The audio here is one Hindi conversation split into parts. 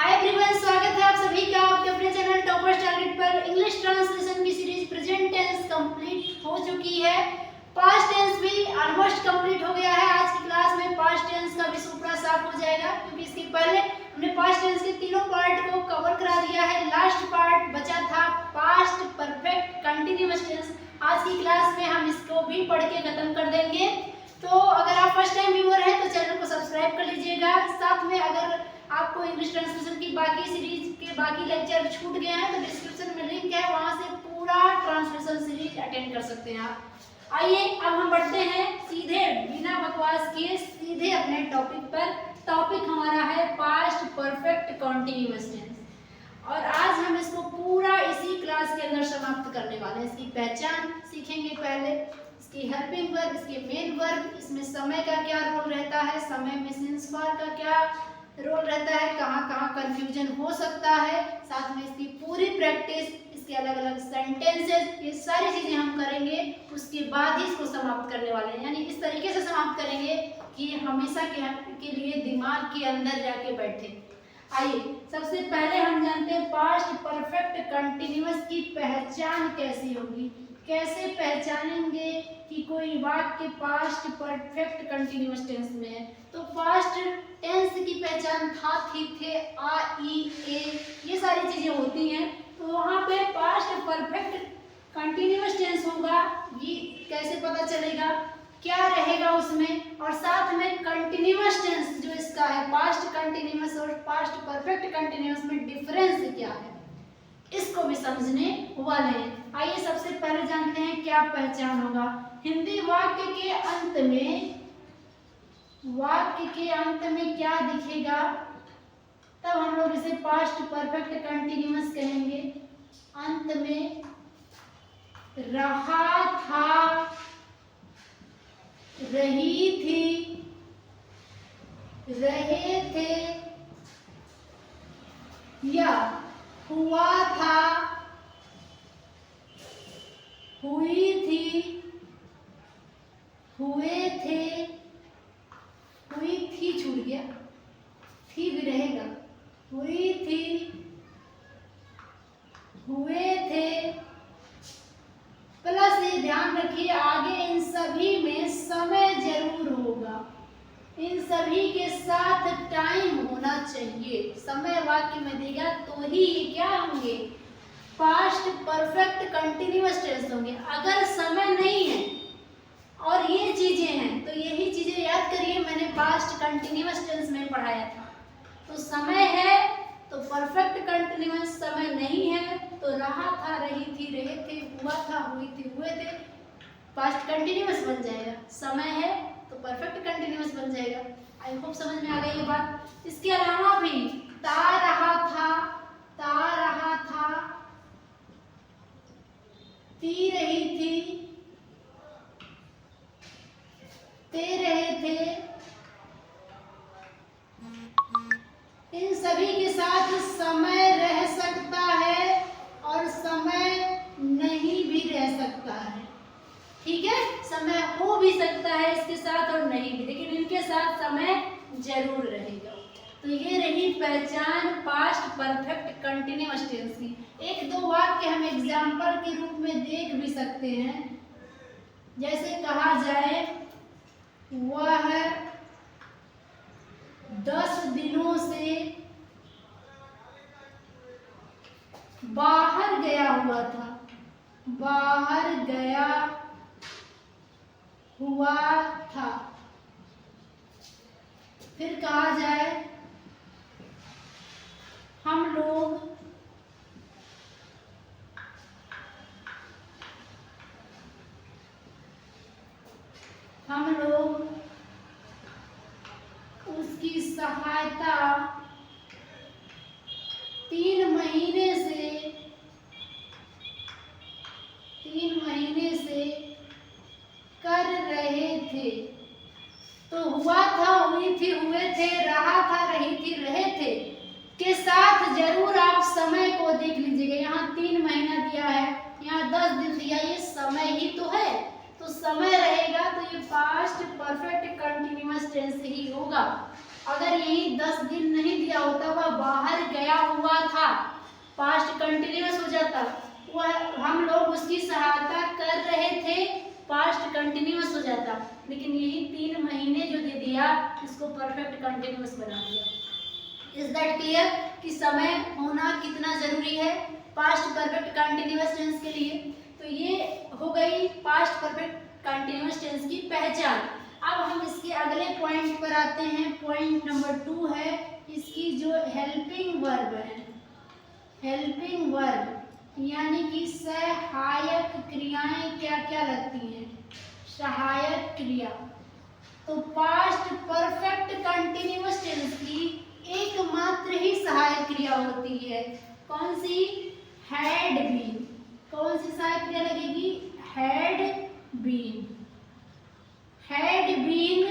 हाय एवरीवन, स्वागत है आप सभी का आपके अपने चैनल टॉपर्स टारगेट पर। इंग्लिश ट्रांसलेशन की सीरीज प्रेजेंट टेंस कंप्लीट हो चुकी है, पास्ट टेंस भी ऑलमोस्ट कंप्लीट हो गया है। आज की क्लास में पास्ट टेंस का भी सूत्र साफ हो जाएगा, क्योंकि इसके पहले हमने पास्ट टेंस के तीनों पार्ट को कवर करा दिया है। लास्ट पार्ट बचा था पास्ट परफेक्ट कंटिन्यूअस टेंस। आज की क्लास में हम इसको भी पढ़ के खत्म कर देंगे। तो अगर आप फर्स्ट टाइम व्यूअर हैं तो चैनल को सब्सक्राइब कर लीजिएगा। साथ में अगर आपको इंग्लिश ट्रांसलेशन की बाकी सीरीज के बाकी लेक्चर छूट गए हैं तो डिस्क्रिप्शन में लिंक है, वहां से पूरा ट्रांसलेशन सीरीज अटेंड कर सकते हैं आप। आइए अब हम बढ़ते हैं सीधे, बिना बकवास किए सीधे अपने टॉपिक पर। टॉपिक हमारा है पास्ट परफेक्ट कंटीन्यूअस टेंस, और आज हम इसको पूरा इसी क्लास के अंदर समाप्त करने वाले हैं। इसकी पहचान सीखेंगे पहले, इसकी हेल्पिंग वर्ब, इसके मेन वर्ब, इसमें समय का क्या रोल रहता है, समय में सिंस फॉर का क्या रोल रहता है, कहाँ कहाँ कंफ्यूजन हो सकता है, साथ में इसकी पूरी प्रैक्टिस, इसके अलग अलग सेंटेंसेस, ये सारी चीजें हम करेंगे। उसके बाद ही इसको समाप्त करने वाले हैं, यानी इस तरीके से समाप्त करेंगे कि हमेशा के लिए दिमाग के अंदर जाके बैठे। आइए सबसे पहले हम जानते हैं पास्ट परफेक्ट कंटिन्यूअस की पहचान कैसी होगी। कैसे पहचानेंगे कि कोई वाक्य पास्ट परफेक्ट कंटिन्यूअस टेंस में है। तो पास्ट टेंस की पहचान था, थी, थे, आ, ई, ए, ये सारी चीजें होती हैं। तो वहाँ पे पास्ट परफेक्ट कंटिन्यूअस टेंस होगा, ये कैसे पता चलेगा, क्या रहेगा उसमें, और साथ में कंटिन्यूअस टेंस जो इसका है, पास्ट कंटिन्यूअस और पास्ट परफेक्ट कंटिन्यूअस में डिफरेंस क्या है, इसको भी समझने वाले हैं। आइए सबसे पहले जानते हैं क्या पहचान होगा। हिंदी वाक्य के अंत में क्या दिखेगा, तब हम लोग इसे पास्ट परफेक्ट कंटिन्यूअस कहेंगे। अंत में रहा था, रही थी, रहे थे, या हुआ था, हुई थी, हुए थे, हुई थी छूट गया, थी भी रहेगा, हुई थी, हुए थे, प्लस ये ध्यान रखिए आगे इन सभी में समय जरूर होगा, इन सभी के साथ टाइम होना चाहिए। समय वाक्य में देगा तो ही ये क्या होंगे, पास्ट परफेक्ट कंटिन्यूअस टेंस होंगे। अगर समय नहीं है और ये चीजें हैं तो यही चीजें याद करिए, मैंने पास्ट कंटिन्यूअस टेंस में पढ़ाया था। तो समय है तो परफेक्ट कंटिन्यूअस, समय नहीं है तो रहा था, रही थी, रहे थे, हुआ था, हुई थी, हुए थे, पास्ट कंटिन्यूअस बन जाएगा। समय है तो परफेक्ट कंटिन्यूअस बन जाएगा। आई होप समझ में आ गई ये बात। इसके अलावा भी ता रहा था, ता रहा था, ती रही थी, ते रहे थे, इन सभी के साथ समय रह सकता है और समय नहीं भी रह सकता है। ठीक है, समय हो भी सकता है इसके साथ और नहीं भी, लेकिन इनके साथ समय जरूर रहेगा। तो ये रही पहचान पास्ट परफेक्ट कंटिन्यूअस टेंस की। एक दो वाक्य हम एग्जाम्पल के रूप में देख भी सकते हैं। जैसे कहा जाए वह 10 दिनों से बाहर गया हुआ था, बाहर गया हुआ था। फिर कहा जाए हम लोग उसकी सहायता 3 महीने से कर रहे थे। तो हुआ था, हुई थी, हुए थे, रहा था, रही थी, रहे थे के साथ जरूर आप समय को देख लीजिएगा। यहाँ 3 महीना दिया है, यहाँ 10 दिन दिया, ये समय ही तो है, तो समय रहेगा तो ये पास्ट परफेक्ट कंटिन्यूअस टेंस ही होगा। अगर यही 10 दिन नहीं दिया होता, वह बाहर पास्ट कंटिन्यूअस हो जाता, वह हम लोग उसकी सहायता कर रहे थे, पास्ट कंटिन्यूअस हो जाता। लेकिन यही 3 महीने जो दे दिया इसको परफेक्ट कंटिन्यूअस बना दिया। इज दैट क्लियर कि समय होना कितना जरूरी है पास्ट परफेक्ट कंटिन्यूअस टेंस के लिए। तो ये हो गई पास्ट परफेक्ट कंटिन्यूअस टेंस की पहचान। अब हम इसके अगले पॉइंट पर आते हैं। पॉइंट नंबर 2 है इसकी जो हेल्पिंग वर्ब है। हेल्पिंग वर्ब यानी कि सहायक क्रियाएं क्या क्या लगती हैं, सहायक क्रिया। तो पास्ट परफेक्ट कंटिन्यूअस टेंस की एकमात्र ही सहायक क्रिया होती है, कौन सी, हैड बीन। कौन सी सहायक क्रिया लगेगी, हैड बीन। हैड बीन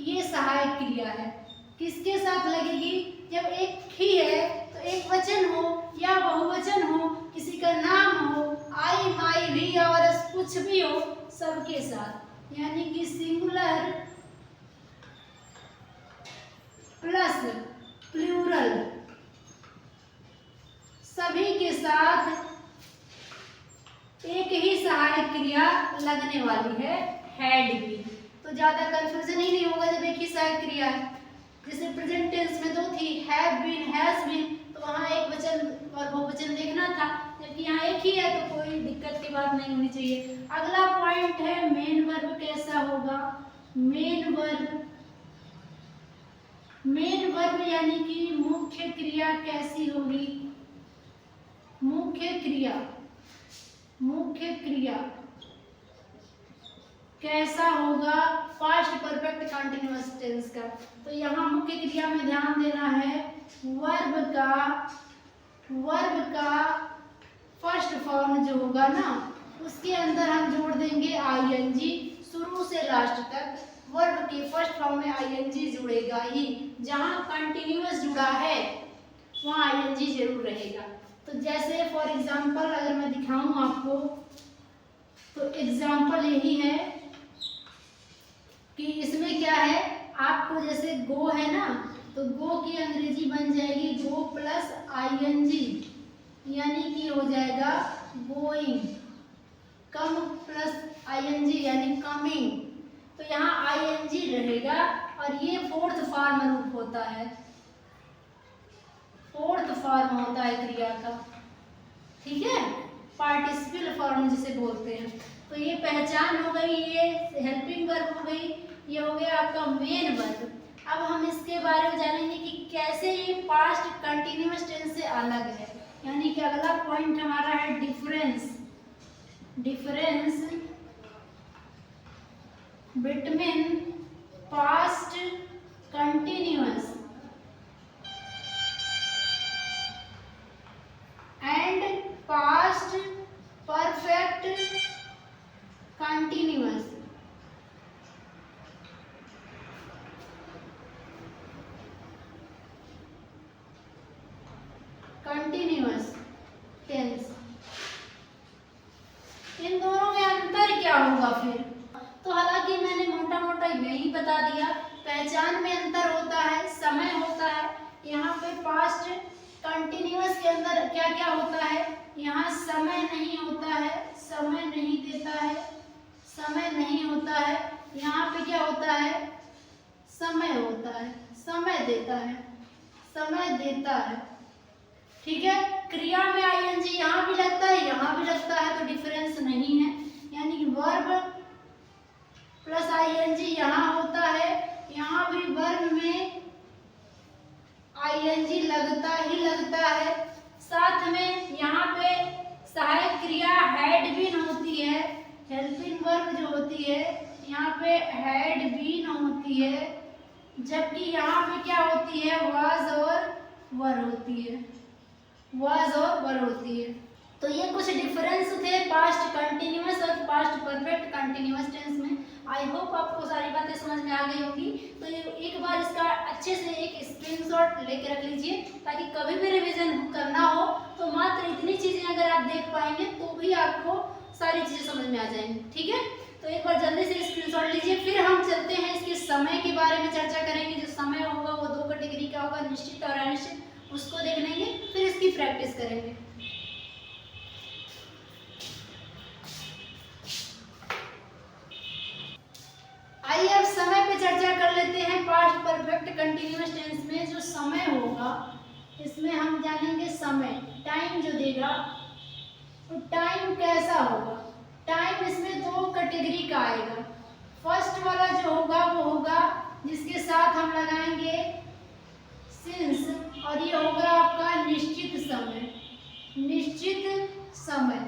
ये सहायक क्रिया है, किसके साथ लगेगी, जब एक ही है तो एक वचन हो या बहुवचन हो, किसी का नाम हो, आई माई भी और कुछ भी हो, सबके साथ। यानी कि सिंगुलर प्लस प्लूरल सभी के साथ एक ही सहायक क्रिया लगने वाली है, हैड बीन। तो ज्यादा कंफ्यूजन ही नहीं होगा जब एक ही सहायक क्रिया है। जैसे प्रेजेंट टेंस में 2 थी, हैव बीन, हैज बीन, तो वहाँ एक वचन और बहुवचन देखना था, जबकि यहाँ एक ही है तो कोई दिक्कत की बात नहीं होनी चाहिए। अगला पॉइंट है मेन वर्ब कैसा होगा। मेन वर्ब, मेन वर्ब यानी कि मुख्य क्रिया कैसी होगी, मुख्य क्रिया, मुख्य क्रिया कैसा होगा पास्ट परफेक्ट कंटिन्यूअस टेंस का। तो यहाँ मुख्य क्रिया में ध्यान देना है, वर्ब का फर्स्ट फॉर्म जो होगा ना उसके अंदर हम जोड़ देंगे आईएनजी। शुरू से लास्ट तक वर्ब के फर्स्ट फॉर्म में आईएनजी जुड़ेगा ही, जहाँ कंटिन्यूअस जुड़ा है वहाँ आईएनजी जरूर रहेगा। तो जैसे फॉर एग्जाम्पल अगर मैं दिखाऊं आपको, तो एग्जाम्पल यही है कि इसमें क्या है, आपको जैसे गो है ना, तो गो की अंग्रेजी बन जाएगी गो प्लस आईएनजी, यानी कि हो जाएगा गोइंग। कम प्लस आईएनजी यानी कमिंग, तो यहाँ आईएनजी रहेगा और ये फोर्थ फॉर्म रूप होता है, फोर्थ फॉर्म होता है क्रिया का, ठीक है, पार्टिसिपल फॉर्म जिसे बोलते हैं। तो ये पहचान हो गई, ये हेल्पिंग वर्ब हो गई, ये हो गया आपका मेन वर्ब। अब हम इसके बारे में जानेंगे कि कैसे ये पास्ट कंटिन्यूअस टेंस से अलग है। यानी कि अगला पॉइंट हमारा है difference, difference between past continuous and past perfect continuous. Continuous tense, इन दोनों में अंतर क्या होगा फिर। तो हालांकि मैंने मोटा मोटा यही बता दिया, पहचान में अंतर होता है, समय होता है। यहाँ पे पास्ट कंटिन्यूअस के अंदर क्या क्या होता है, यहाँ समय नहीं होता है, समय नहीं देता है, समय नहीं होता है। यहाँ पे क्या होता है, समय होता है, समय देता है, समय देता है, ठीक है। क्रिया में आईएनजी यहाँ भी लगता है, यहाँ भी लगता है, तो डिफरेंस नहीं है। यानी कि वर्ब प्लस आईएनजी यहाँ होता है, यहाँ भी वर्ब में आईएनजी लगता ही लगता है। साथ में यहाँ पे सहायक क्रिया हैड बीन होती है, हेल्पिंग वर्ब जो होती है यहाँ पे हैड बीन होती है, जबकि यहाँ पे क्या होती है, वाज और वर होती है, वाज और वर होती है। तो ये कुछ डिफरेंस थे पास्ट कंटिन्यूअस और पास्ट परफेक्ट कंटिन्यूअस टेंस में। आई होप आपको सारी बातें समझ में आ गई होगी। तो ये एक बार इसका अच्छे से एक स्क्रीनशॉट लेके रख लीजिए, ताकि कभी भी रिवीजन करना हो तो मात्र इतनी चीजें अगर आप देख पाएंगे तो भी आपको सारी चीजें समझ में आ जाएंगी, ठीक है। तो एक बार जल्दी से स्क्रीनशॉट लीजिए। फिर हम चलते हैं इसके समय के बारे में चर्चा करेंगे। जो समय होगा वो 2 कैटेगरी का होगा, निश्चित और अनिश्चित। उसको देखने प्रैक्टिस करेंगे। आइए अब समय पे चर्चा कर लेते हैं। पास्ट परफेक्ट कंटिन्यूअस टेंस में जो समय होगा, इसमें हम जानेंगे समय, टाइम जो देगा तो टाइम कैसा होगा। टाइम इसमें दो कैटेगरी का आएगा। फर्स्ट वाला जो होगा वो होगा जिसके साथ हम लगाएंगे सिंस, और ये होगा आपका निश्चित समय, निश्चित समय।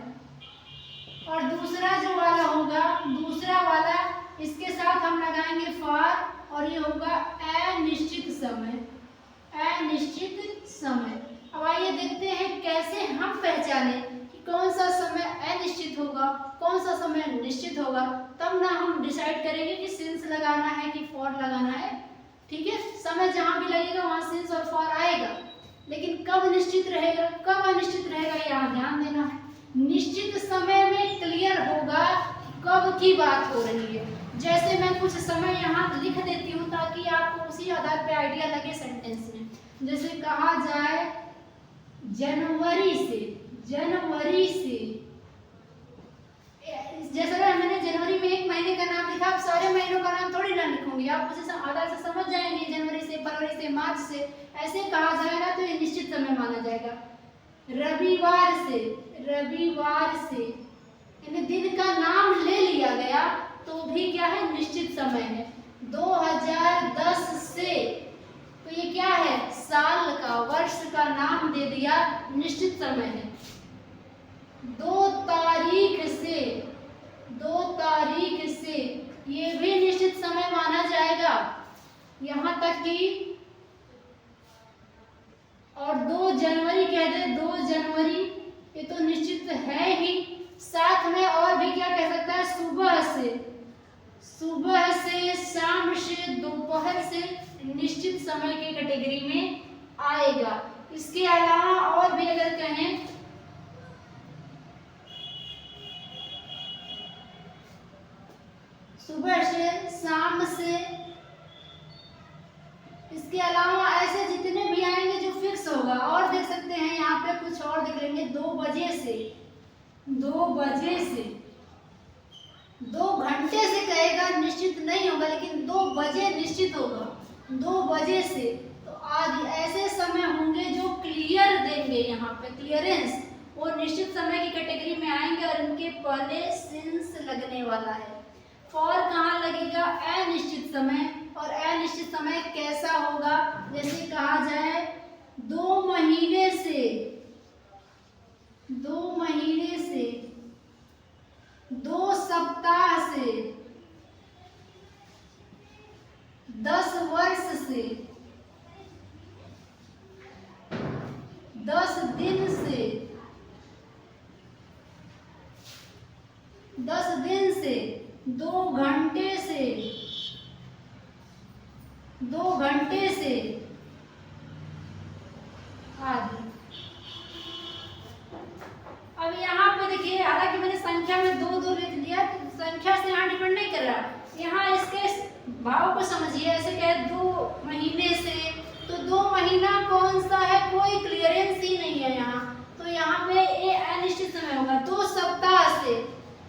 और दूसरा जो वाला होगा, दूसरा वाला इसके साथ हम लगाएंगे फॉर, और ये होगा अनिश्चित समय, अनिश्चित समय। अब आइए देखते हैं कैसे हम पहचाने कि कौन सा समय अनिश्चित होगा, कौन सा समय निश्चित होगा। तब ना हम डिसाइड करेंगे कि सिंस लगाना है कि फॉर लगाना है। ठीक है, समय जहां भी लगेगा वहां सिंस और फॉर आएगा, लेकिन कब निश्चित रहेगा कब अनिश्चित रहेगा यहाँ ध्यान देना है। निश्चित समय में क्लियर होगा कब की बात हो रही है। जैसे मैं कुछ समय यहाँ लिख देती हूँ ताकि आपको उसी आधार पे आइडिया लगे सेंटेंस में। जैसे कहा जाए जनवरी से, जनवरी से, जैसा मैंने जनवरी में एक महीने का नाम लिखा, आप सारे महीनों का नाम थोड़ी ना लिखूंगी, आप उसे आधार से समझ जाएंगे। जनवरी से, फरवरी से, मार्च से, ऐसे कहा जाएगा तो ये निश्चित समय माना जाएगा। रविवार से, रविवार से यानी दिन का नाम ले लिया गया तो भी क्या है, निश्चित समय है। 2010 से, तो ये क्या है, साल का, वर्ष का नाम दे दिया, निश्चित समय है। 2 तारीख से, 2 तारीख से, ये भी निश्चित समय माना जाएगा। यहाँ तक कि और 2 जनवरी कह दे, 2 जनवरी, ये तो निश्चित है ही। साथ में और भी क्या कह सकता है, सुबह से, सुबह से, शाम से, दोपहर से, निश्चित समय के कैटेगरी में आएगा। इसके अलावा और भी अगर कहें सुबह से, शाम से, इसके अलावा ऐसे जितने भी आएंगे जो फिक्स होगा। और देख सकते हैं यहाँ पे कुछ और देख लेंगे, 2 बजे से, 2 बजे से, 2 घंटे से कहेगा निश्चित नहीं होगा, लेकिन 2 बजे निश्चित होगा, 2 बजे से। तो आदि ऐसे समय होंगे जो क्लियर देंगे, यहाँ पे क्लियरेंस, वो निश्चित समय की कैटेगरी में आएंगे और इनके पहले सिंस लगने वाला है। फॉर कहाँ लगेगा, अनिश्चित समय। और अनिश्चित समय कैसा होगा, जैसे कहा जाए 2 महीने से, 2 महीने से, 2 सप्ताह से, 10 वर्ष से, 10 दिन से, 10 दिन से, 2 घंटे से, 2 घंटे से आदि। अब यहाँ पे देखिए, हालांकि मैंने संख्या में 2 लिख दिया, तो संख्या से यहाँ डिपेंड नहीं कर रहा। यहाँ इसके भाव को समझिए। ऐसे कहे 2 महीने से, तो 2 महीना कौन सा है, कोई क्लियरेंस ही नहीं है यहाँ, तो यहाँ पे ये अनिश्चित समय होगा। 2 सप्ताह से,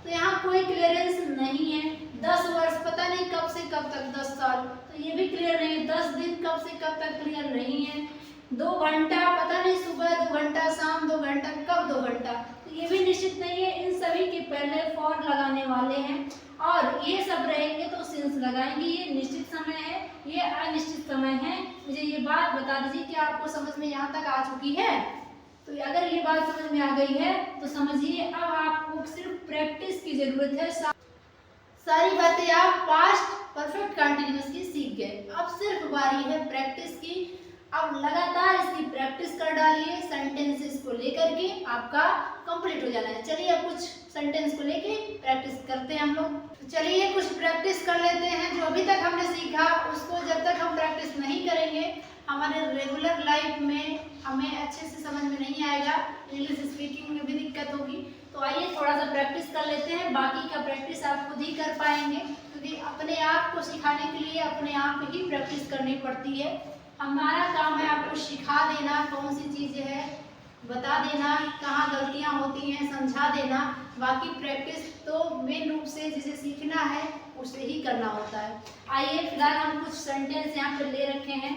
तो यहाँ कोई क्लियरेंस नहीं है। 10 वर्ष, पता नहीं कब से कब तक, 10 साल, तो ये भी क्लियर नहीं है। 10 दिन कब से कब तक, क्लियर नहीं है। 2 घंटा, पता नहीं सुबह 2 घंटा, शाम 2 घंटा, कब 2 घंटा, तो ये भी निश्चित नहीं है। इन सभी के पहले फॉर लगाने वाले हैं, और ये सब रहेंगे तो सिंस लगाएंगे। ये निश्चित समय है, ये अनिश्चित समय है। मुझे ये बात बता दीजिए कि आपको समझ में यहाँ तक आ चुकी है। तो अगर ये बात समझ में आ गई है तो समझिए अब आपको सिर्फ प्रैक्टिस की जरूरत है। सारी बातें आप पास्ट परफेक्ट कंटिन्यूअस की सीख गए, अब सिर्फ बारी है प्रैक्टिस की। अब लगातार इसकी प्रैक्टिस कर डालिए, सेंटेंसेस को लेकर के आपका कंप्लीट हो जाना है। चलिए अब कुछ सेंटेंस को लेके प्रैक्टिस करते हैं हम लोग। तो चलिए कुछ प्रैक्टिस कर लेते हैं। जो अभी तक हमने सीखा उसको जब तक हम प्रैक्टिस नहीं करेंगे हमारे रेगुलर लाइफ में हमें अच्छे से समझ में नहीं आएगा, इंग्लिश स्पीकिंग में भी दिक्कत होगी। तो आइए थोड़ा सा प्रैक्टिस कर लेते हैं। बाकी का प्रैक्टिस आप खुद ही कर पाएंगे, क्योंकि अपने आप को सिखाने के लिए अपने आप ही प्रैक्टिस करनी पड़ती है। हमारा काम है आपको सिखा देना कौन सी चीज़ है बता देना कहाँ गलतियाँ होती हैं, समझा देना। बाकी प्रैक्टिस तो मेन रूप से जिसे सीखना है उसे ही करना होता है। आइए फिलहाल हम कुछ सेंटेंस यहाँ पर ले रखे हैं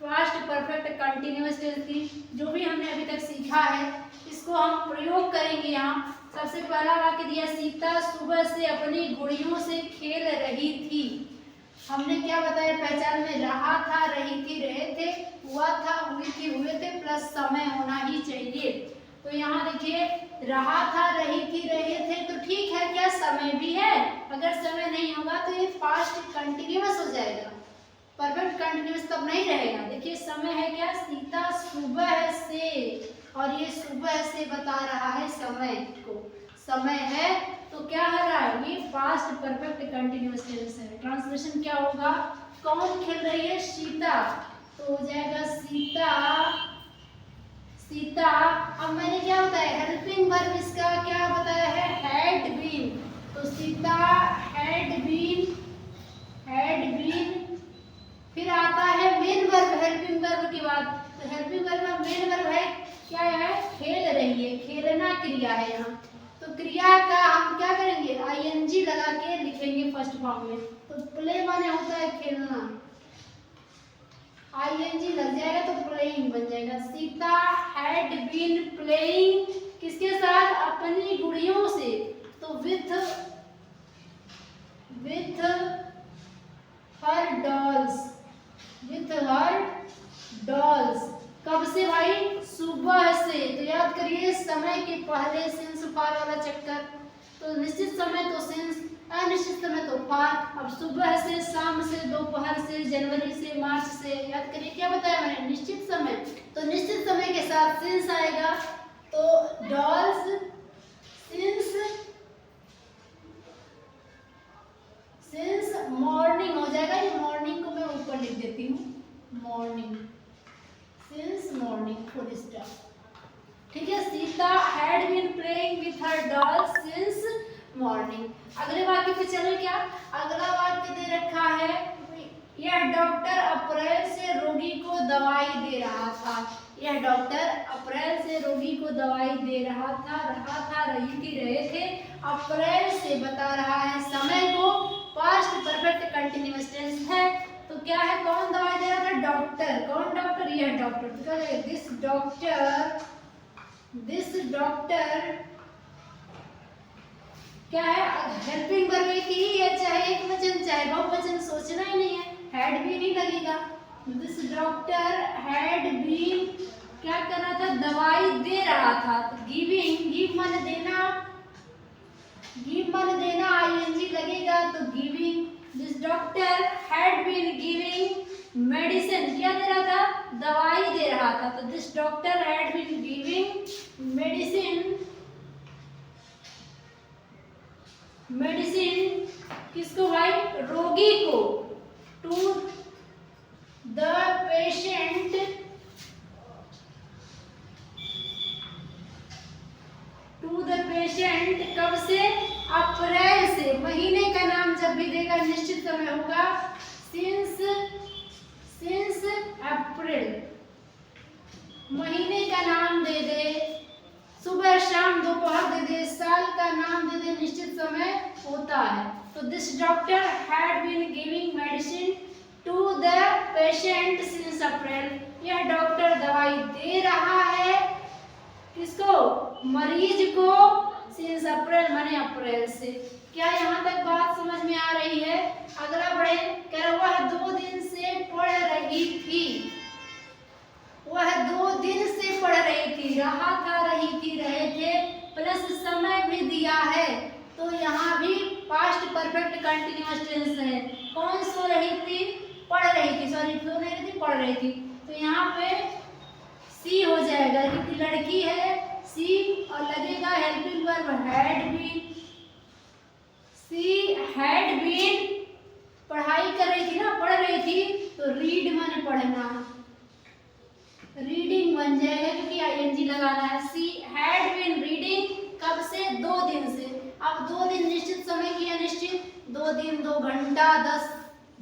पास्ट परफेक्ट कंटिन्यूअस टेंस की। जो भी हमने अभी तक सीखा है इसको हम प्रयोग करेंगे यहाँ। सबसे पहला वाक्य दिया, सीता सुबह से अपनी गुड़ियों से खेल रही थी। हमने क्या बताया पहचान में, रहा था, रही थी, रहे थे, हुआ था, हुई थी, हुए थे, प्लस समय होना ही चाहिए। तो यहाँ देखिए रहा था, रही थी, रहे थे, तो ठीक है, क्या समय भी है? अगर समय नहीं होगा तो ये पास्ट कंटिन्यूअस हो जाएगा, परफेक्ट कंटिन्यूअस तब नहीं रहेगा। देखिए समय है क्या, सीता सुबह से, और ये सुबह से बता रहा है समय को, समय है तो क्या हो रहा है, ये पास्ट परफेक्ट कंटिन्यूअस टेंस है। ट्रांसलेशन क्या होगा, कौन खेल रही है, सीता, तो हो जाएगा सीता, सीता। अब मैंने क्या बताया, हेल्पिंग वर्ब इसका क्या बताया है, हैड बीन, तो Sita had been, had been. फिर आता है मेन वर्ब हेल्पिंग वर्ब की बात, तो हेल्पिंग वर्ब में मेन वर्ब है क्या है, खेल रही है, खेलना क्रिया है यहाँ। तो क्रिया का हम क्या करेंगे, आईएनजी लगा के लिखेंगे फर्स्ट फॉर्म में। तो प्ले माने होता है खेलना, आईएनजी लग जाएगा तो प्लेइंग बन जाएगा। सीता हैड बीन प्लेइंग किसके साथ, अपनी गुड़ियों से, तो with her dolls, with her dolls. कब से भाई, सुबह से। तो याद करिए समय के पहले सिंस फार वाला चक्कर, तो निश्चित समय तो सिंस, अनिश्चित समय तो फार। अब सुबह से, शाम से, दोपहर से, जनवरी से, मार्च से, याद करिए क्या बताया मैंने, निश्चित समय, तो निश्चित समय के साथ सिंस आएगा, तो डॉल्स सिंस मॉर्निंग हो जाएगा। ये मॉर्निंग को मैं ऊपर लिख देती हूँ, morning, since morning, full stop. ठीक है, Sita had been playing with her dolls since morning. अगले वाक्य पे चले क्या, अगला वाक्य दे रखा है, यह डॉक्टर अप्रैल से रोगी को दवाई दे रहा था। यह डॉक्टर अप्रैल से रोगी को दवाई दे रहा था, रही थी, रहे थे, अप्रैल से बता रहा है समय को, पास्ट परफेक्ट कंटिन्यूअस टेंस है। तो क्या है, कौन दवाई दे रहा था, डॉक्टर, कौन डॉक्टर, यह डॉक्टर। तो क्या है, दिस डॉक्टर क्या है, हेल्पिंग वर्ब की है, चाहे एक वचन चाहे बहुवचन, सोचना ही नहीं है, हैड बीन ही लगेगा। दिस डॉक्टर हैड बीन क्या कर रहा था, दवाई दे रहा था, तो गिविंग, गिव माने देना, गिव माने देना, आईएनजी लगेगा, तो giving. This doctor had been giving medicine, क्या दे रहा था, दवाई दे रहा था, तो this doctor had been giving medicine, medicine किसको भाई, रोगी को, to the patient, to the patient, कब से, अप्रैल से। महीने का नाम जब भी देगा निश्चित समय होगा, सिंस अप्रैल, महीने का नाम दे दे, सुबह शाम दोपहर दे दे, साल का नाम दे दे, निश्चित समय होता है। तो this doctor had been giving medicine to the patient since April. यह डॉक्टर दवाई दे रहा है किसको, मरीज को, सिंस अप्रैल माने अप्रैल से। क्या यहाँ तक बात समझ में आ रही है? अगला बढ़े, कह रहा वह 2 दिन से पढ़ रही थी, वह 2 दिन से पढ़ रही थी, रहा था, रही थी, रहे थे, प्लस समय भी दिया है, तो यहाँ भी पास्ट परफेक्ट कंटिन्यूअस टेंस है। कौन सो रही थी, पढ़ रही थी, सॉरी सो नहीं रही थी, पढ़ रही थी, तो यहाँ पे सी हो जाएगा क्योंकि लड़की है, सी, और लगेगा helping verb had been, she had been, पढ़ाई कर रही थी ना, पढ़ रही थी, तो रीड माने पढ़ना, रीडिंग बन जाएगा क्योंकि आईएनजी लगाना है। सी हैड बीन रीडिंग, कब से, 2 दिन से। अब 2 दिन निश्चित समय की अनिश्चित, 2 दिन, 2 घंटा, 10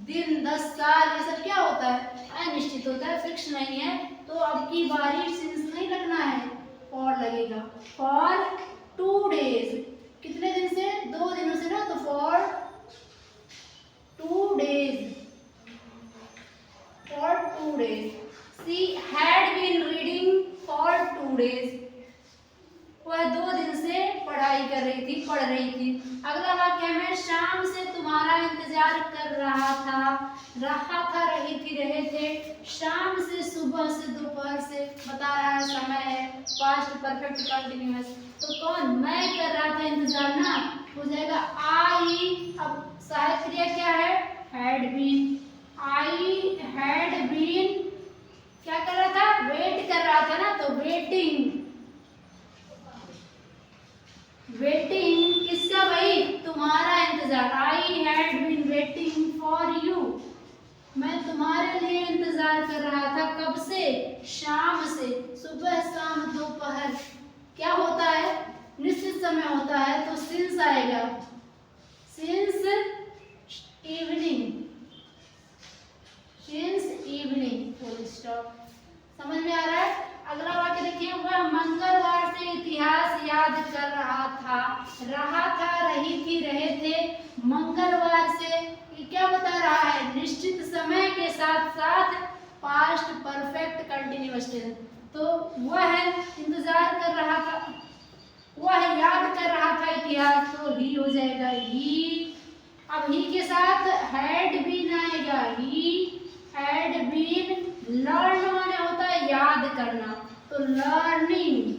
दिन, 10 साल, ये सब क्या होता है, अनिश्चित होता है, फिक्स नहीं है। तो अब की बारी सिंस नहीं लगना है, फॉर लगेगा, फॉर 2 डेज, कितने दिन से, 2 दिनों से ना, तो for 2 days, for 2 days. She had been reading for 2 days, वह 2 दिन से पढ़ाई कर रही थी, पढ़ रही थी। अगला वाक्य है शाम से तुम्हारा इंतजार कर रहा था, रही थी, रहे थे। शाम से, सुबह से, दोपहर से, बता रहा है समय है, पास्ट परफेक्ट कंटिन्यूअस। तो कौन, मैं कर रहा था इंतजार ना, हो जाएगा आई। अब सहायक क्रिया क्या है, had been, I had been क्या कर रहा था, वेट कर रहा था ना, तो वेटिंग, वेटिंग किसका भाई, तुम्हारा इंतजार। I had been waiting for you, मैं तुम्हारे लिए इंतजार कर रहा था, कब से, शाम से, सुबह शाम दोपहर। क्या होता है, निश्चित समय होता है, तो सिंस आएगा, since evening, since evening, full stop. समझ में आ रहा है। अगला वाक्य देखिए, वह मंगलवार से इतिहास याद कर रहा था, रही थी, रहे थे। मंगलवार से ये क्या बता रहा है, निश्चित समय के साथ साथ पास्ट परफेक्ट कंटिन्यूअस टेंस। तो वह इंतजार कर रहा था, वह याद कर रहा था इतिहास, तो ही हो जाएगा ही। अब ही के साथ हैड बीन आएगा, ही हैड बीन। लर्न माने होता है याद करना, तो लर्निंग,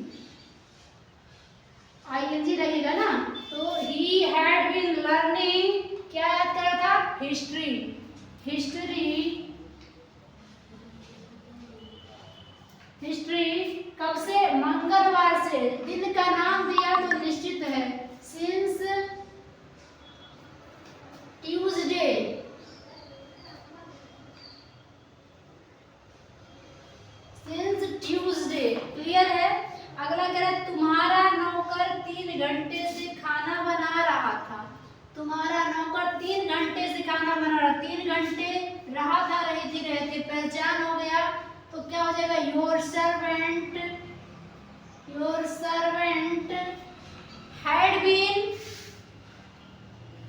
आईएनजी लगेगा ना, तो ही हैड बीन लर्निंग, क्या याद कर रहा था, हिस्ट्री, हिस्ट्री, हिस्ट्री कब से, मंगलवार से। दिन का नाम दिया तो निश्चित है, since Tuesday, since Tuesday. Clear है। अगला कह रहा है तुम्हारा नौकर 3 घंटे से खाना बना रहा था, तुम्हारा नौकर 3 घंटे से खाना बना रहा, 3 घंटे रहा था, रही थी, रहे थे, पहचान हो गया, तो क्या हो जाएगा, your servant, your servant had been,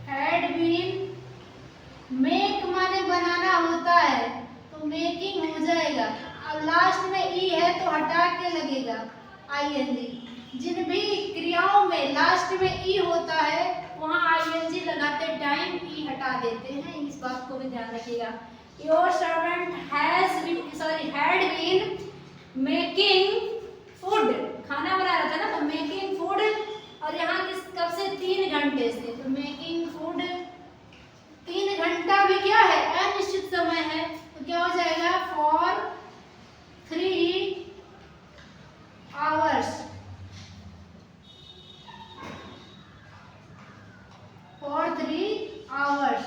had been. Make माने बनाना होता है, तो मेकिंग हो जाएगा। अब लास्ट में ई है तो हटा के लगेगा आईएनजी। जिन भी क्रियाओं में लास्ट में ई होता है वहाँ आईएनजी लगाते टाइम ई हटा देते हैं, इस बात को भी ध्यान रखिएगा। Your servant has been, sorry had been making food, खाना बना रहा था ना, तो मेकिंग फूड। और यहाँ किस कब से, 3 घंटे से, तो मेकिंग फूड। 3 घंटा भी क्या है, अनिश्चित समय है, तो क्या हो जाएगा, for 3 hours, for 3 hours,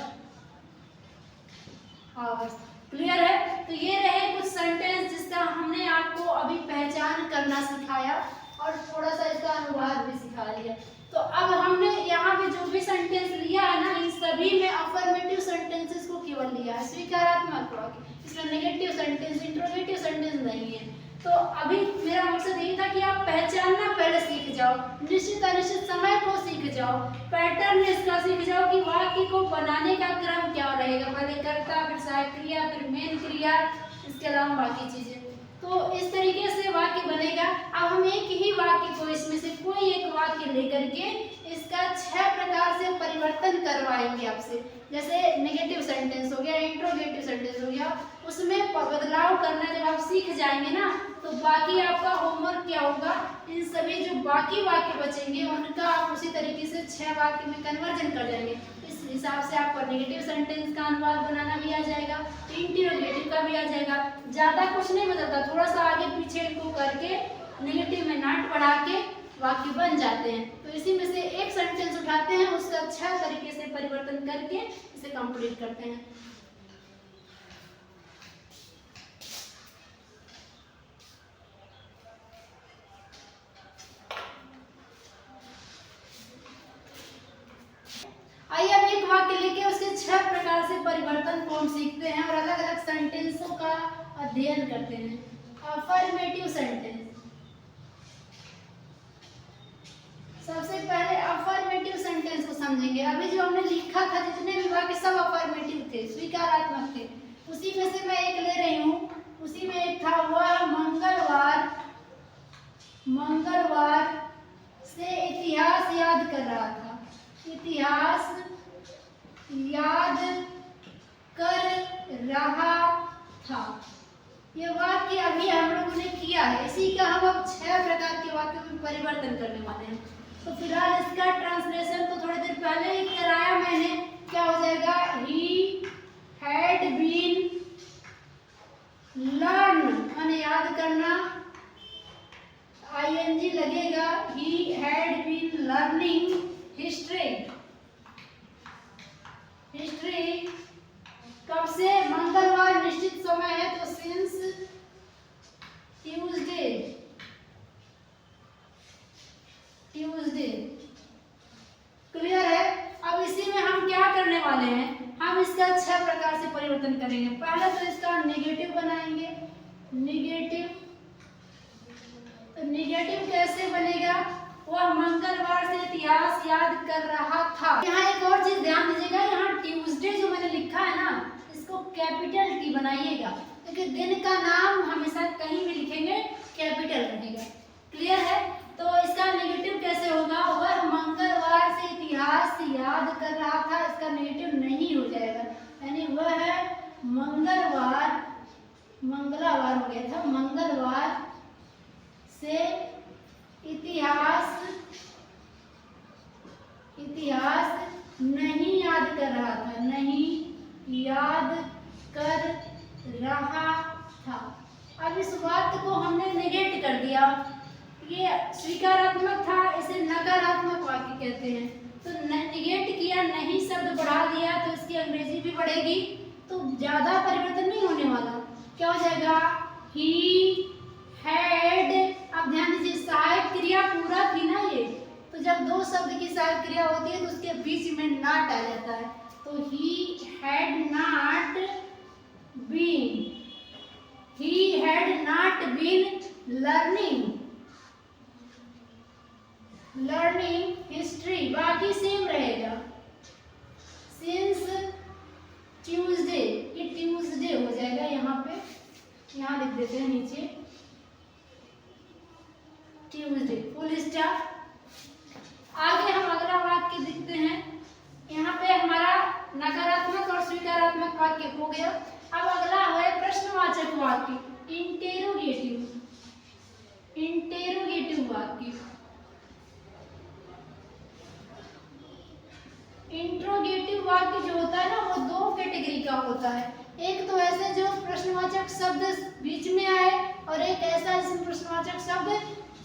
hours। Clear है। तो ये रहे कुछ सेंटेंस जिसका हमने आपको अभी पहचान करना सिखाया और थोड़ा सा इसका अनुवाद भी सिखा दिया। तो अब हमने यहाँ पे जो भी सेंटेंस लिया है ना, इन सभी में अफर्मेटिव सेंटेंसेस को केवल लिया है, स्वीकारात्मक वाक्य, इसमें नेगेटिव सेंटेंस, इंट्रोगेटिव सेंटेंस नहीं है। तो अभी मेरा मकसद यही था कि आप पहचानना पहले सीख जाओ, निश्चित अनिश्चित समय को सीख जाओ, पैटर्न इसका सीख जाओ कि वाक्य को बनाने का क्रम क्या रहेगा, पहले कर्ता, फिर सहायक क्रिया, फिर मेन क्रिया, इसके अलावा बाकी चीजें। तो इस तरीके से वाक्य बनेगा। अब हम एक ही वाक्य को, इसमें से कोई एक वाक्य लेकर के इसका 6 प्रकार से परिवर्तन करवाएंगे आपसे। जैसे नेगेटिव सेंटेंस हो गया, इंट्रोगेटिव सेंटेंस हो गया, उसमें बदलाव करना जब आप सीख जाएंगे ना, तो बाकी आपका होमवर्क क्या होगा, इन सभी जो बाकी वाक्य बचेंगे उनका आप उसी तरीके से 6 वाक्य में कन्वर्जन कर जाएंगे। इस हिसाब से आपको नेगेटिव सेंटेंस का अनुवाद बनाना भी आ जाएगा, इंट्रोगेटिव का भी आ जाएगा। ज़्यादा कुछ नहीं बदलता, थोड़ा सा आगे पीछे को करके नेगेटिव में नाट बढ़ा के वाक्य बन जाते हैं। तो इसी में से एक सेंटेंस उठाते हैं, उसका अच्छा तरीके से परिवर्तन करके इसे कंप्लीट करते हैं। आइए अब एक वाक्य लेके उसके 6 प्रकार से परिवर्तन फॉर्म सीखते हैं और अलग अलग सेंटेंसों का अध्ययन करते हैं। अफर्मेटिव सेंटेंस, समझेंगे। अभी जो हमने लिखा था जितने भी वाक्य सब अफर्मेटिव थे, स्वीकारात्मक थे, उसी में से मैं एक ले रही हूँ। उसी में एक था, वह मंगलवार से इतिहास याद कर रहा था। इतिहास याद कर रहा था। ये वाक्य अभी हम लोगों ने किया है। इसी का हम अब 6 प्रकार के वाक्यों में परिवर्तन करने वाले हैं। तो फिलहाल इसका ट्रांसलेशन तो थोड़ी देर पहले ही कराया मैंने। क्या हो जाएगा? ही हैड बीन लर्न, मैंने याद करना, आईएनजी लगेगा। He had been learning history. कब से? मंगलवार निश्चित समय है तो सिंस ट्यूसडे। क्लियर है? अब इसी में हम क्या करने वाले हैं, हम इसका 6 प्रकार से परिवर्तन करेंगे। पहले तो इसका नेगेटिव बनाएंगे। नेगेटिव, तो नेगेटिव कैसे बनेगा? वह मंगलवार से इतिहास याद कर रहा था। यहाँ एक और चीज ध्यान दीजिएगा, यहाँ ट्यूसडे जो मैंने लिखा है ना, इसको कैपिटल टी बनाइएगा, क्योंकि दिन का नाम हमेशा कहीं भी लिखेंगे कैपिटल रहेगा। क्लियर है? तो इसका नेगेटिव कैसे होगा? वह मंगलवार से इतिहास याद कर रहा था। इसका नेगेटिव नहीं हो जाएगा, यानी वह मंगलवार हो गया था। मंगलवार से इतिहास नहीं याद कर रहा था। नहीं याद कर रहा था। अब इस बात को हमने नेगेट कर दिया। ये स्वीकारात्मक था, इसे नकारात्मक वाक्य कहते हैं। तो नेगेट किया, नहीं शब्द बढ़ा दिया, तो इसकी अंग्रेजी भी बढ़ेगी, तो ज्यादा परिवर्तन नहीं होने वाला। क्या हो जाएगा? He had. अब ध्यान दीजिए, सहायक क्रिया पूरा थी ना ये, तो जब 2 शब्द की सहायक क्रिया होती है तो उसके बीच में नॉट आ जाता है। तो he had not been learning history. बाकी सेम रहेगा। सिंस ट्यूसडे, ये ट्यूसडे हो जाएगा। यहाँ पे, यहाँ लिख देते हैं नीचे ट्यूसडे, फुल स्टॉप। आगे हम अगला वाक्य देखते हैं। यहाँ पे हमारा नकारात्मक और स्वीकारात्मक वाक्य हो गया। अब अगला है प्रश्नवाचक वाक्य, इंटेरोगेटिव वाक्य। इंट्रोगेटिव वाक्य जो होता है ना, वो 2 कैटेगरी का होता है। एक तो ऐसे जो प्रश्नवाचक शब्द बीच में आए, और एक ऐसा जिसमें प्रश्नवाचक शब्द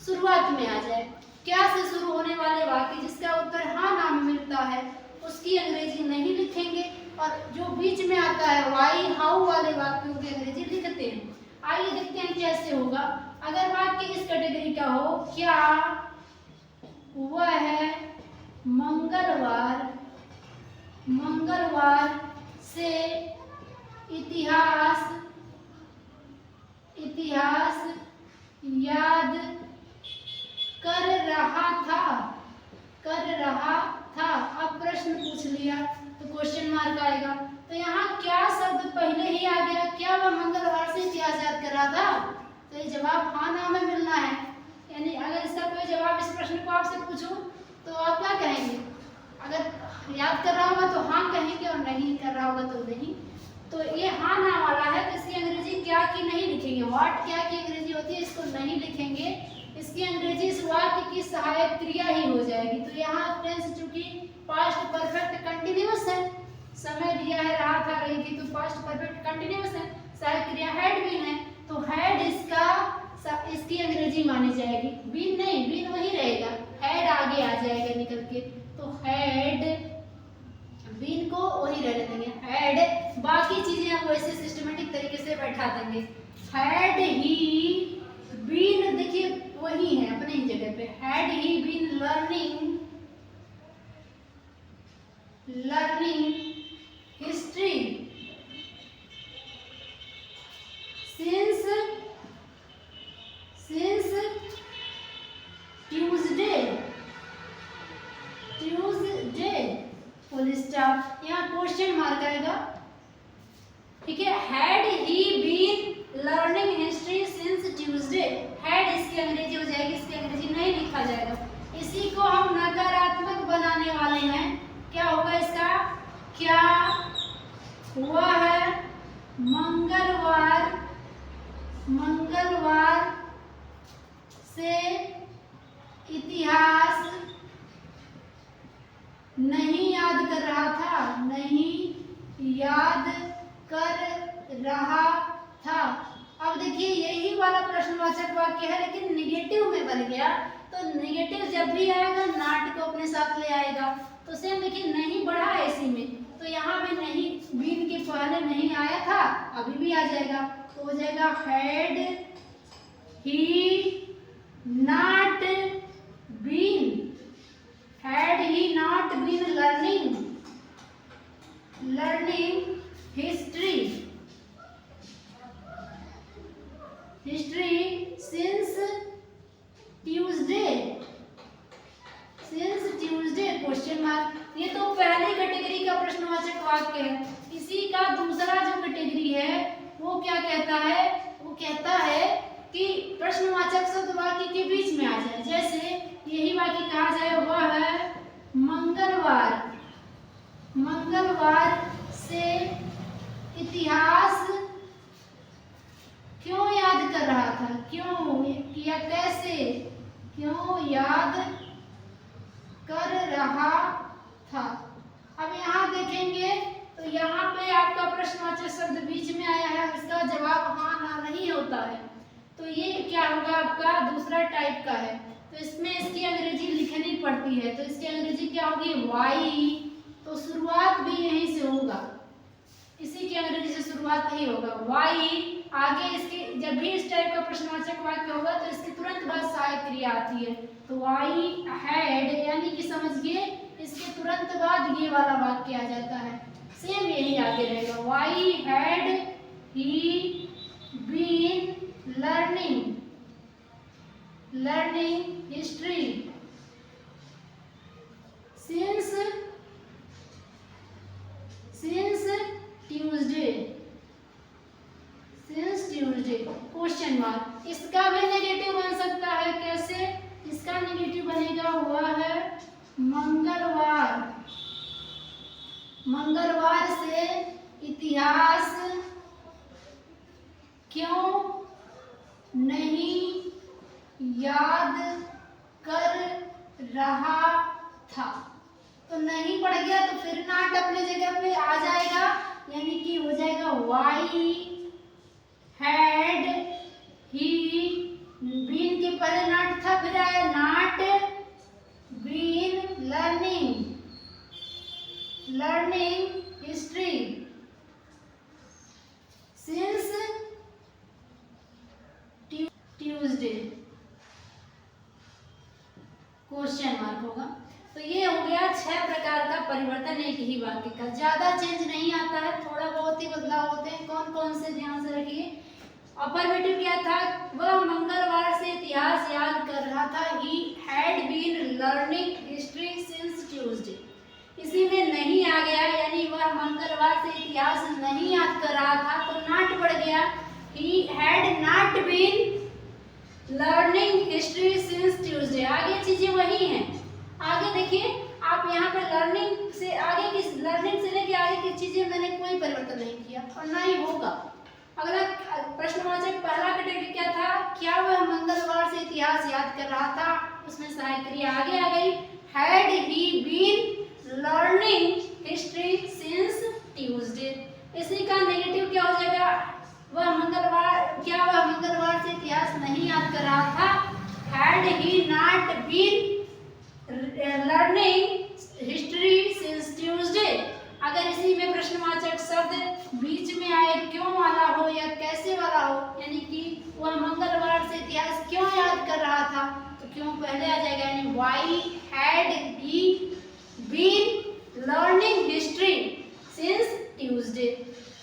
शुरुआत में आ जाए। क्या से शुरू होने वाले वाक्य जिसका उत्तर हाँ नाम मिलता है, उसकी अंग्रेजी नहीं लिखेंगे, और जो बीच में आता है वाई हाउ वाले वाक्यों की अंग्रेजी लिखते हैं। आइए देखते हैं कैसे होगा। अगर वाक्य इस कैटेगरी का हो, क्या वह मंगलवार से इतिहास याद कर रहा था। अब प्रश्न पूछ लिया तो क्वेश्चन मार्क आएगा। तो यहाँ क्या शब्द पहले ही आ गया? क्या वह मंगलवार से इतिहास याद कर रहा था? तो ये जवाब हाँ ना में मिलना है। यानी अगर इसका कोई जवाब इस प्रश्न को आपसे पूछूं तो आप क्या कहेंगे? अगर याद कर रहा होगा तो हाँ कहेंगे, और नहीं कर रहा होगा तो नहीं। तो ये हाँ ना वाला है, तो इसकी अंग्रेजी क्या की नहीं लिखेंगे। व्हाट क्या की अंग्रेजी होती है, इसको नहीं लिखेंगे। इसकी अंग्रेजी इस वाक्य की सहायक क्रिया ही हो जाएगी। तो यहाँ टेंस चूंकि पास्ट परफेक्ट कंटिन्यूअस है, समय दिया है, रहा था, रही थी, तो पास्ट परफेक्ट कंटिन्यूअस है। सहायक क्रिया हैड बीन है, तो हैड इसकी अंग्रेजी मानी जाएगी। बीन नहीं, बीन वही रहेगा, हैड आगे आ जाएगा निकल के, तो हैड बीन को वही रहने देंगे, हैड। बाकी चीजें हम वैसे सिस्टमेटिक तरीके से बैठा देंगे। हैड ही बीन, देखिए वही है अपने ही जगह पे। Had he been learning history since Tuesday इसकी अंग्रेजी हो जाएगी, इसकी अंग्रेजी नहीं लिखा जाएगा। इसी को हम नकारात्मक बनाने वाले हैं। क्या होगा इसका? क्या वह मंगलवार से इतिहास नहीं याद कर रहा था, नहीं याद कर रहा था। अब देखिए यही वाला प्रश्नवाचक वाक्य है लेकिन निगेटिव में बन गया, तो निगेटिव जब भी आएगा नाट को अपने साथ ले आएगा। तो सेम देखिए नहीं बढ़ा है इसी में, तो यहाँ भी नहीं, बीन के पहले नहीं आया था, अभी भी आ जाएगा, तो हो जाएगा had he not been, had he not been learning history since Tuesday question mark. ये तो पहली कैटेगरी का प्रश्नवाचक वाक्य है। इसी का दूसरा जो कैटेगरी है वो क्या कहता है? वो कहता है कि प्रश्नवाचक शब्द वाक्य के बीच में आ जाए। जैसे यही वाक्य कहा जाए, वह है मंगलवार से इतिहास क्यों याद कर रहा था, क्यों या कैसे, क्यों याद कर रहा था। अब यहाँ देखेंगे तो यहाँ पे आपका प्रश्नवाचक शब्द बीच में आया है, इसका जवाब हाँ ना नहीं होता है, तो ये क्या होगा? आपका दूसरा टाइप का है, तो इसमें इसकी अंग्रेजी लिखनी पड़ती है। तो इसकी अंग्रेजी क्या होगी? वाई। तो शुरुआत भी यहीं से होगा, इसी की अंग्रेजी से शुरुआत नहीं होगा, वाई। आगे इसके जब भी इस टाइप का प्रश्नवाचक वाक्य होगा तो इसके तुरंत बाद सहायक क्रिया आती है, तो वाई हैड, यानी कि समझिए इसके तुरंत बाद ये वाला वाक्य आ जाता है। सेम यही आगे रहेगा, why had he been learning history since Tuesday question mark. इसका भी नेगेटिव बन सकता है, कैसे? इसका नेगेटिव बनेगा, हुआ है मंगलवार से इतिहास क्यों नहीं याद कर रहा था। तो नहीं पड़ गया तो फिर नाट अपने जगह पे आ जाएगा, यानी कि हो जाएगा वाई हैड ही, बीन के पहले नाट था, फिर आया not been learning history since Tuesday question mark होगा। तो ये हो गया 6 प्रकार का परिवर्तन एक ही वाक्य का। ज्यादा चेंज नहीं आता है, थोड़ा बहुत ही बदलाव होते हैं। कौन कौन से ध्यान से रखिए। अफर्मेटिव क्या था? वह मंगलवार से इतिहास याद कर रहा था, he had been learning history since Tuesday. इसी में नहीं आ गया, यानी वह मंगलवार से इतिहास नहीं याद कर रहा था, तो नॉट पड़ गया, he had not been learning history since Tuesday. आगे चीजें वही हैं। आगे देखिए आप यहाँ पर लर्निंग से आगे की, लर्निंग से लेके आगे की चीजें मैंने कोई परिवर्तन नहीं किया और ना ही होगा। अगला प्रश्नवाचक पहला कैटेगरी क्या था? क्या वह मंगलवार से इतिहास याद कर रहा था, उसमें सहायक क्रिया आगे आ गई, had he been learning history since Tuesday. इसी का नेगेटिव क्या हो जाएगा? क्या वह मंगलवार से इतिहास नहीं याद कर रहा था, had he not been learning history since Tuesday. अगर इसी में प्रश्नवाचक शब्द बीच में आए, क्यों वाला हो या कैसे वाला हो, यानी कि वह मंगलवार से इतिहास क्यों याद कर रहा था, तो क्यों पहले आ जाएगा, यानी why had he been learning history since Tuesday.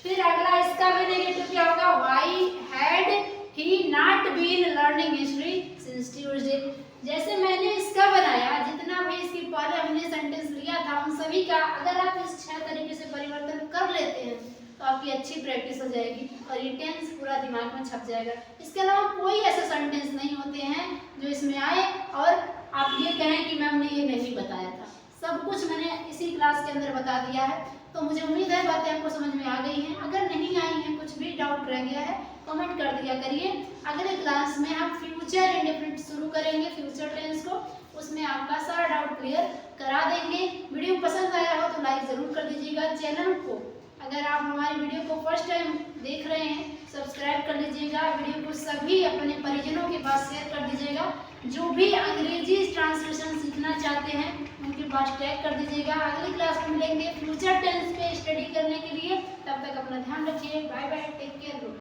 फिर अगला इसका भी नेगेटिव क्या होगा? Why had he not been learning history since Tuesday. जैसे मैंने इसका बनाया, जितना भी इसके पहले हमने सेंटेंस लिया था उन सभी का अगर आप इस 6 तरीके से परिवर्तन कर लेते हैं तो आपकी अच्छी प्रैक्टिस हो जाएगी और ये टेंस पूरा दिमाग में छप जाएगा। इसके अलावा कोई ऐसे सेंटेंस नहीं होते हैं जो इसमें आए और आप ये कहें कि मैम ने ये नहीं बताया था। सब कुछ मैंने इसी क्लास के अंदर बता दिया है। तो मुझे उम्मीद है बातें आपको समझ में आ गई हैं। अगर नहीं आई हैं, कुछ भी डाउट रह गया है, कमेंट कर दिया करिए। अगले क्लास में हम फ्यूचर इंडेफिनिट शुरू करेंगे, फ्यूचर टेंस को, उसमें आपका सारा डाउट क्लियर करा देंगे। वीडियो पसंद आया हो तो लाइक ज़रूर कर दीजिएगा। चैनल को अगर आप हमारी वीडियो को फर्स्ट टाइम देख रहे हैं सब्सक्राइब कर लीजिएगा। वीडियो को सभी अपने परिजनों के पास शेयर कर दीजिएगा। जो भी अंग्रेजी ट्रांसलेशन सीखना चाहते हैं उनके पास टैग कर दीजिएगा। अगली क्लास में मिलेंगे फ्यूचर टेंस पे स्टडी करने के लिए। तब तक अपना ध्यान रखिए। Bye bye, take care.